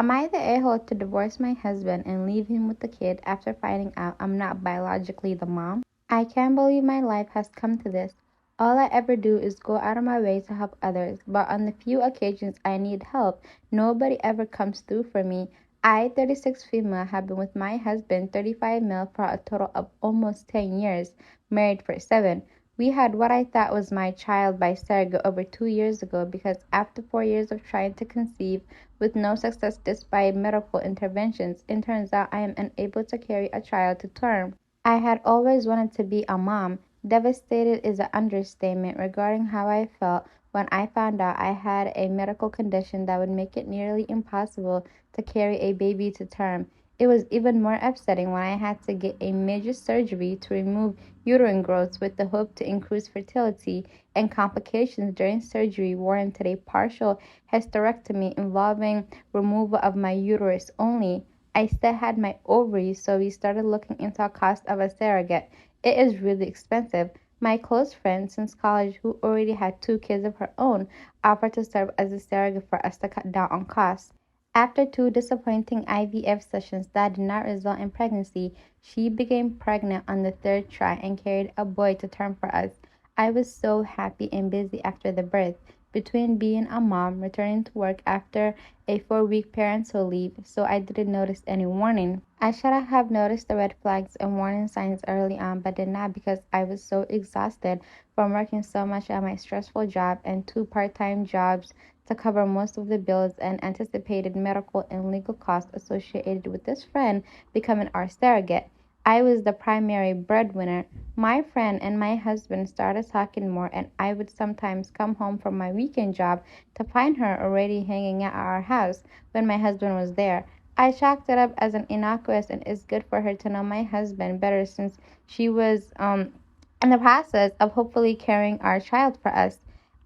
Am I the a-hole to divorce my husband and leave him with the kid after finding out I'm not biologically the mom? I can't believe my life has come to this. All I ever do is go out of my way to help others, but on the few occasions I need help, nobody ever comes through for me. I, 36 female, have been with my husband, 35 male, for a total of almost 10 years, married for 7. We had what I thought was my child by surrogate over 2 years ago because after 4 years of trying to conceive with no success despite medical interventions, it turns out I am unable to carry a child to term. I had always wanted to be a mom. Devastated is an understatement regarding how I felt when I found out I had a medical condition that would make it nearly impossible to carry a baby to term. It was even more upsetting when I had to get a major surgery to remove uterine growths with the hope to increase fertility, and complications during surgery warranted a partial hysterectomy involving removal of my uterus only. I still had my ovaries, so we started looking into the cost of a surrogate. It is really expensive. My close friend since college, who already had 2 kids of her own, offered to serve as a surrogate for us to cut down on costs. After 2 disappointing IVF sessions that did not result in pregnancy, she became pregnant on the 3rd try and carried a boy to term for us. I was so happy and busy after the birth. Between being a mom, returning to work after a 4-week parental leave, so I didn't notice any warning. I should have noticed the red flags and warning signs early on, but did not because I was so exhausted from working so much at my stressful job and 2 part-time jobs to cover most of the bills and anticipated medical and legal costs associated with this friend becoming our surrogate. I was the primary breadwinner. My friend and my husband started talking more, and I would sometimes come home from my weekend job to find her already hanging out at our house when my husband was there. I chalked it up as an innocuous, and it's good for her to know my husband better since she was in the process of hopefully carrying our child for us.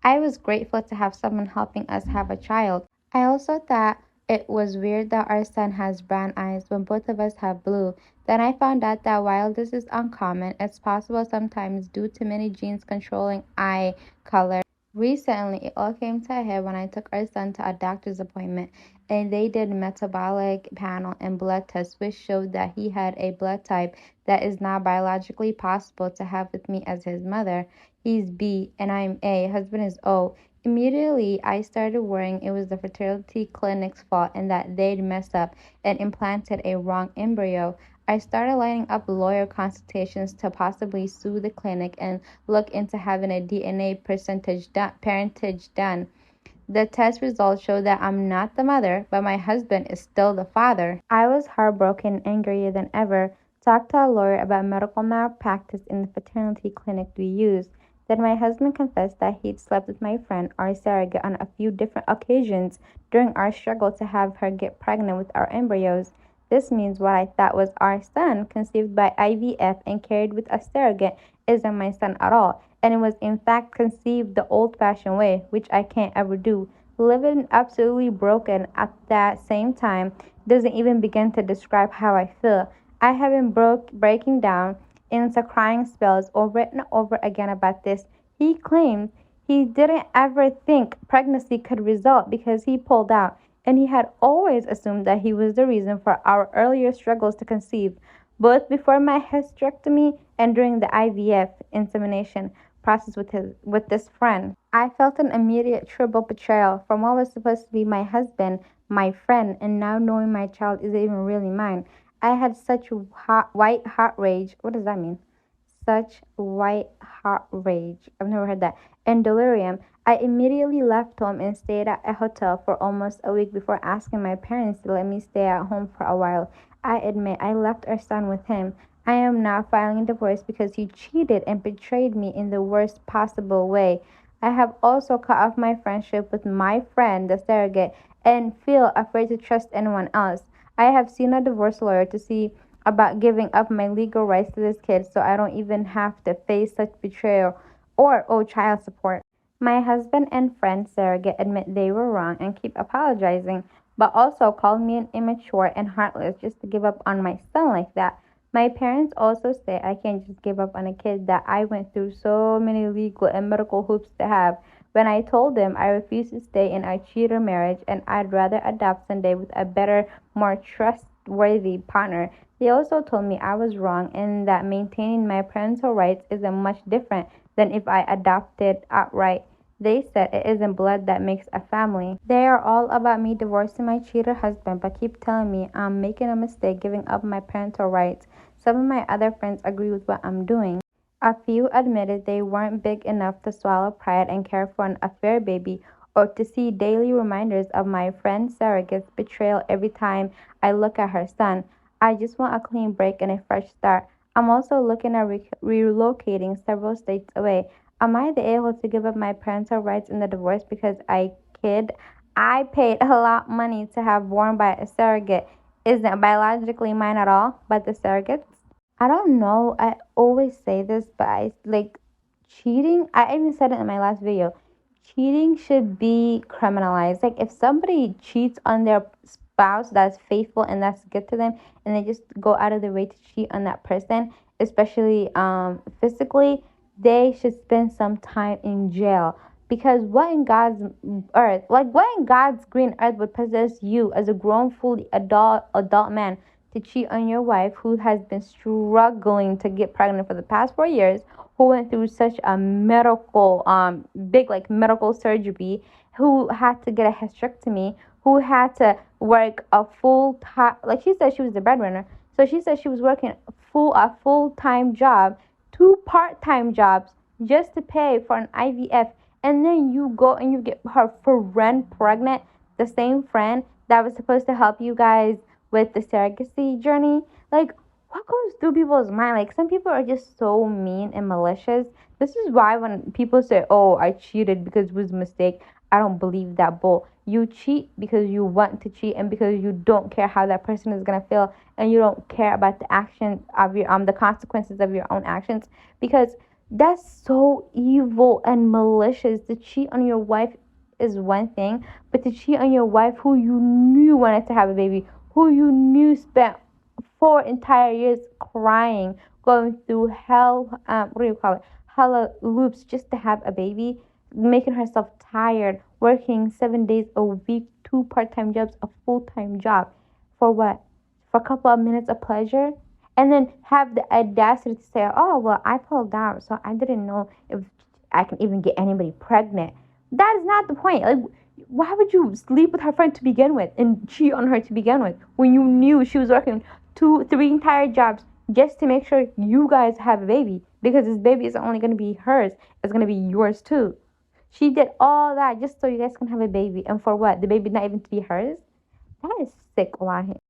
I was grateful to have someone helping us have a child. I also thought it was weird that our son has brown eyes when both of us have blue. Then I found out that while this is uncommon, it's possible sometimes due to many genes controlling eye color. Recently, it all came to a head when I took our son to a doctor's appointment and they did metabolic panel and blood tests which showed that he had a blood type that is not biologically possible to have with me as his mother. He's B and I'm A, husband is O. Immediately, I started worrying it was the fertility clinic's fault and that they'd messed up and implanted a wrong embryo. I started lining up lawyer consultations to possibly sue the clinic and look into having a DNA parentage done. The test results show that I'm not the mother, but my husband is still the father. I was heartbroken and angrier than ever. Talked to a lawyer about medical malpractice in the fertility clinic we used. Then my husband confessed that he'd slept with my friend, our surrogate, on a few different occasions during our struggle to have her get pregnant with our embryos. This means what I thought was our son, conceived by IVF and carried with a surrogate, isn't my son at all, and it was in fact conceived the old-fashioned way, which I can't ever do. Living absolutely broken at that same time doesn't even begin to describe how I feel. I have been breaking down into crying spells over and over again about this. He claimed he didn't ever think pregnancy could result because he pulled out, and he had always assumed that he was the reason for our earlier struggles to conceive, both before my hysterectomy and during the IVF insemination process with this friend. I felt an immediate triple betrayal from what was supposed to be my husband, my friend, and now knowing my child isn't even really mine. I had such white hot rage. What does that mean? Such white hot rage. I've never heard that. And delirium. I immediately left home and stayed at a hotel for almost a week before asking my parents to let me stay at home for a while. I admit I left our son with him. I am now filing a divorce because he cheated and betrayed me in the worst possible way. I have also cut off my friendship with my friend, the surrogate, and feel afraid to trust anyone else. I have seen a divorce lawyer to see about giving up my legal rights to this kid so I don't even have to face such betrayal or owe child support. My husband and friend surrogate admit they were wrong and keep apologizing, but also call me an immature and heartless just to give up on my son like that. My parents also say I can't just give up on a kid that I went through so many legal and medical hoops to have, when I told them I refused to stay in a cheater marriage and I'd rather adopt someday with a better, more trustworthy partner. They also told me I was wrong and that maintaining my parental rights isn't much different than if I adopted outright. They said it isn't blood that makes a family. They are all about me divorcing my cheater husband, but keep telling me I'm making a mistake giving up my parental rights. Some of my other friends agree with what I'm doing. A few admitted they weren't big enough to swallow pride and care for an affair baby or to see daily reminders of my friend surrogate's betrayal every time I look at her son. I just want a clean break and a fresh start. I'm also looking at relocating several states away. Am I able to give up my parental rights in the divorce because I kid? I paid a lot of money to have born by a surrogate. Isn't biologically mine at all, but the surrogate's? I don't know. I always say this, but I like cheating. I even said it in my last video. Cheating should be criminalized. Like if somebody cheats on their spouse that's faithful and that's good to them, and they just go out of their way to cheat on that person, especially physically, they should spend some time in jail. Because what in God's earth, like what in God's green earth would possess you as a grown, fully adult man to cheat on your wife who has been struggling to get pregnant for the past 4 years, who went through such a medical big like medical surgery, who had to get a hysterectomy, who had to work a full time, like she said she was the breadwinner, so she said she was working a full time job, two part-time jobs just to pay for an IVF, and then you go and you get her friend pregnant, the same friend that was supposed to help you guys with the surrogacy journey. Like, what goes through people's mind? Like, some people are just so mean and malicious. This is why when people say, oh, I cheated because it was a mistake, I don't believe that bull. You cheat because you want to cheat and because you don't care how that person is gonna feel, and you don't care about the action of your the consequences of your own actions, because that's so evil and malicious. To cheat on your wife is one thing, but to cheat on your wife who you knew wanted to have a baby, who you knew spent 4 entire years crying, going through hell, what do you call it? Hella loops just to have a baby, making herself tired, working 7 days a week, two part-time jobs, a full-time job. For what? For a couple of minutes of pleasure? And then have the audacity to say, oh, well, I pulled out, so I didn't know if I can even get anybody pregnant. That is not the point. Like, why would you sleep with her friend to begin with and cheat on her to begin with when you knew she was working 2, 3 entire jobs just to make sure you guys have a baby? Because this baby isn't only going to be hers, it's going to be yours too. She did all that just so you guys can have a baby. And for what? The baby not even to be hers? That is sick, Wallahi.